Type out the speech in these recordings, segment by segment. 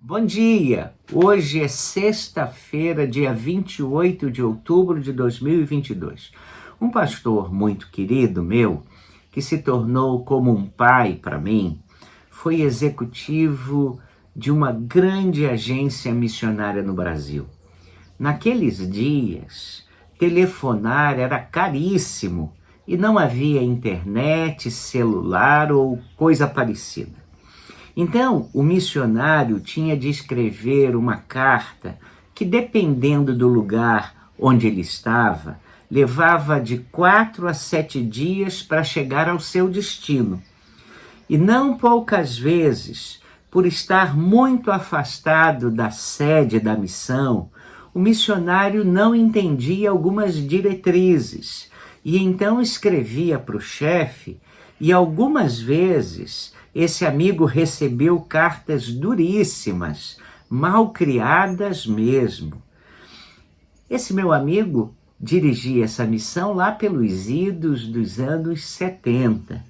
Bom dia! Hoje é sexta-feira, dia 28 de outubro de 2022. Um pastor muito querido meu, que se tornou como um pai para mim, foi executivo de uma grande agência missionária no Brasil. Naqueles dias, telefonar era caríssimo e não havia internet, celular ou coisa parecida. Então, o missionário tinha de escrever uma carta que, dependendo do lugar onde ele estava, levava de 4 a 7 dias para chegar ao seu destino. E não poucas vezes, por estar muito afastado da sede da missão, o missionário não entendia algumas diretrizes e então escrevia para o chefe, e algumas vezes esse amigo recebeu cartas duríssimas, mal criadas mesmo. Esse meu amigo dirigia essa missão lá pelos idos dos anos 70.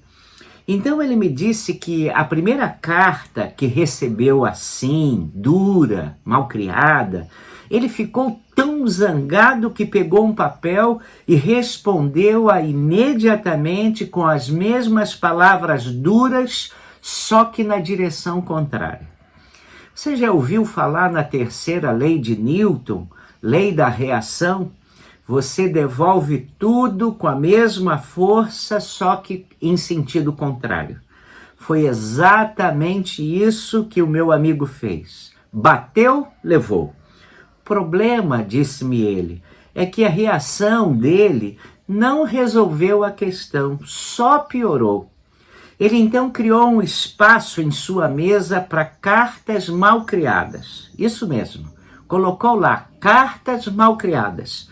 Então ele me disse que a primeira carta que recebeu assim, dura, mal criada, ele ficou tão zangado que pegou um papel e respondeu-a imediatamente com as mesmas palavras duras, só que na direção contrária. Você já ouviu falar na terceira lei de Newton, lei da reação? Você devolve tudo com a mesma força, só que em sentido contrário. Foi exatamente isso que o meu amigo fez. Bateu, levou. O problema, disse-me ele, é que a reação dele não resolveu a questão, só piorou. Ele então criou um espaço em sua mesa para cartas mal criadas. Isso mesmo, colocou lá, cartas mal criadas.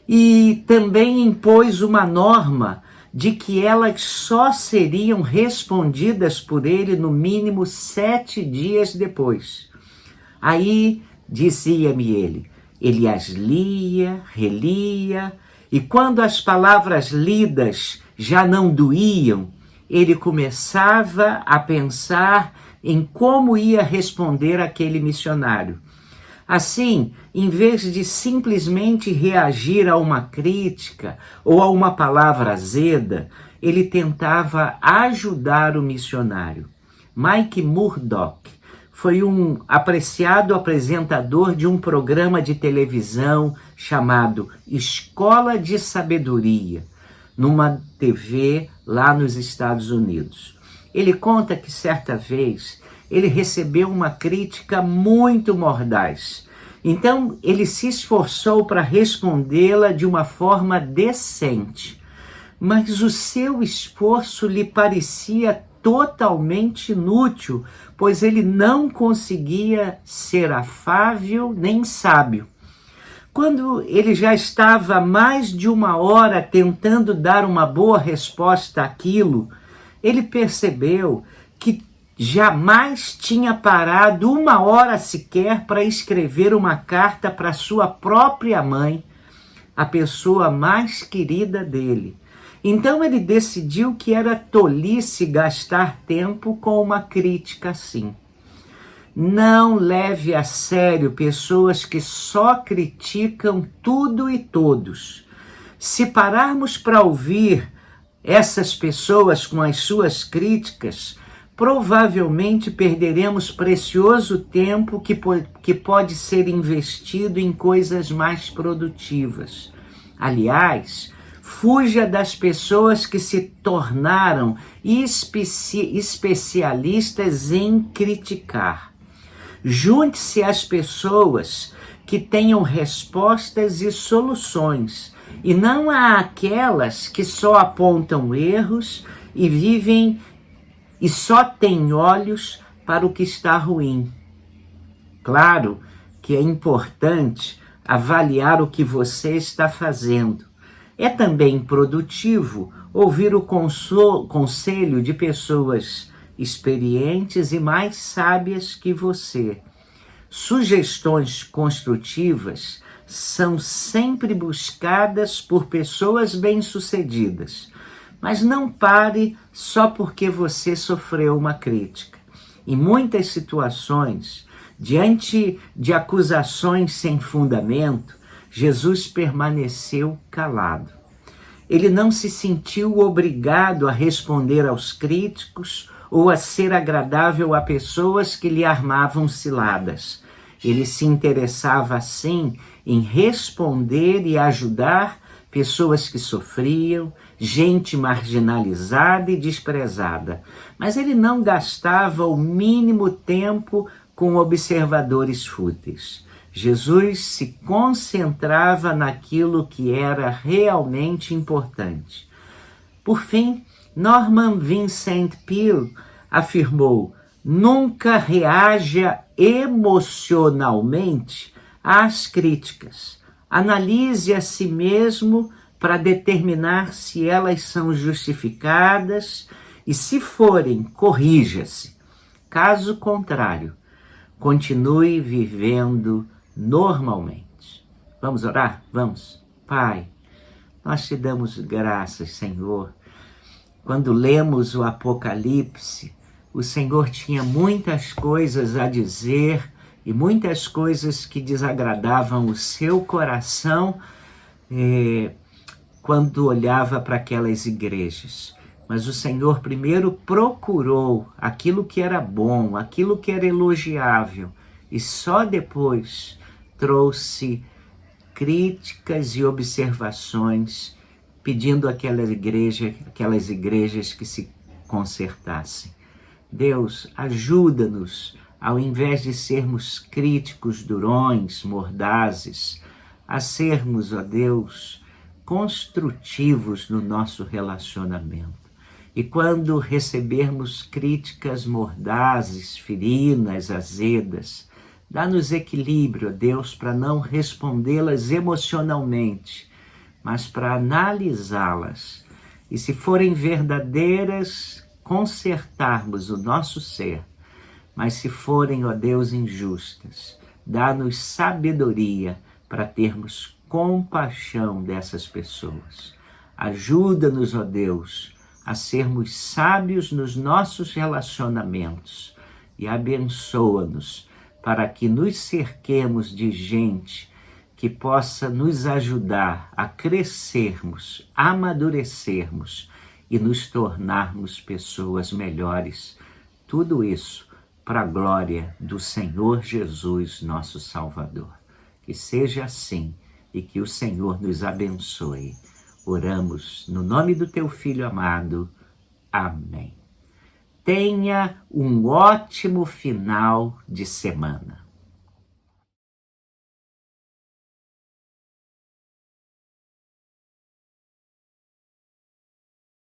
E também impôs uma norma de que elas só seriam respondidas por ele no mínimo 7 dias depois. Aí, dizia-me ele as lia, relia, e quando as palavras lidas já não doíam, ele começava a pensar em como ia responder aquele missionário. Assim, em vez de simplesmente reagir a uma crítica ou a uma palavra azeda, ele tentava ajudar o missionário. Mike Murdock foi um apreciado apresentador de um programa de televisão chamado Escola de Sabedoria, numa TV lá nos Estados Unidos. Ele conta que certa vez ele recebeu uma crítica muito mordaz. Então ele se esforçou para respondê-la de uma forma decente. Mas o seu esforço lhe parecia totalmente inútil, pois ele não conseguia ser afável nem sábio. Quando ele já estava mais de 1 hora tentando dar uma boa resposta àquilo, ele percebeu que jamais tinha parado 1 hora sequer para escrever uma carta para sua própria mãe, a pessoa mais querida dele. Então ele decidiu que era tolice gastar tempo com uma crítica assim. Não leve a sério pessoas que só criticam tudo e todos. Se pararmos para ouvir essas pessoas com as suas críticas, provavelmente perderemos precioso tempo que pode ser investido em coisas mais produtivas. Aliás, fuja das pessoas que se tornaram especialistas em criticar. Junte-se às pessoas que tenham respostas e soluções, e não àquelas que só apontam erros e vivem e só têm olhos para o que está ruim. Claro que é importante avaliar o que você está fazendo. É também produtivo ouvir o conselho de pessoas experientes e mais sábias que você. Sugestões construtivas são sempre buscadas por pessoas bem-sucedidas, mas não pare só porque você sofreu uma crítica. Em muitas situações, Diante de acusações sem fundamento, Jesus permaneceu calado. Ele não se sentiu obrigado a responder aos críticos ou a ser agradável a pessoas que lhe armavam ciladas. Ele se interessava, sim, em responder e ajudar pessoas que sofriam, gente marginalizada e desprezada. Mas ele não gastava o mínimo tempo com observadores fúteis. Jesus se concentrava naquilo que era realmente importante. Por fim, Norman Vincent Peale afirmou: nunca reaja emocionalmente às críticas. Analise a si mesmo para determinar se elas são justificadas e, se forem, corrija-se. Caso contrário, continue vivendo normalmente. Vamos orar? Vamos. Pai, nós te damos graças, Senhor. Quando lemos o Apocalipse, o Senhor tinha muitas coisas a dizer e muitas coisas que desagradavam o seu coração quando olhava para aquelas igrejas. Mas o Senhor primeiro procurou aquilo que era bom, aquilo que era elogiável, e só depois trouxe críticas e observações, pedindo àquelas igrejas que se consertassem. Deus, ajuda-nos, ao invés de sermos críticos, durões, mordazes, a sermos, ó Deus, construtivos no nosso relacionamento. E quando recebermos críticas mordazes, ferinas, azedas, dá-nos equilíbrio, ó Deus, para não respondê-las emocionalmente, mas para analisá-las. E se forem verdadeiras, consertarmos o nosso ser. Mas se forem, ó Deus, injustas, dá-nos sabedoria para termos compaixão dessas pessoas. Ajuda-nos, ó Deus, a sermos sábios nos nossos relacionamentos e abençoa-nos para que nos cerquemos de gente que possa nos ajudar a crescermos, amadurecermos e nos tornarmos pessoas melhores. Tudo isso para a glória do Senhor Jesus, nosso Salvador. Que seja assim e que o Senhor nos abençoe. Oramos no nome do teu Filho amado. Amém. Tenha um ótimo final de semana.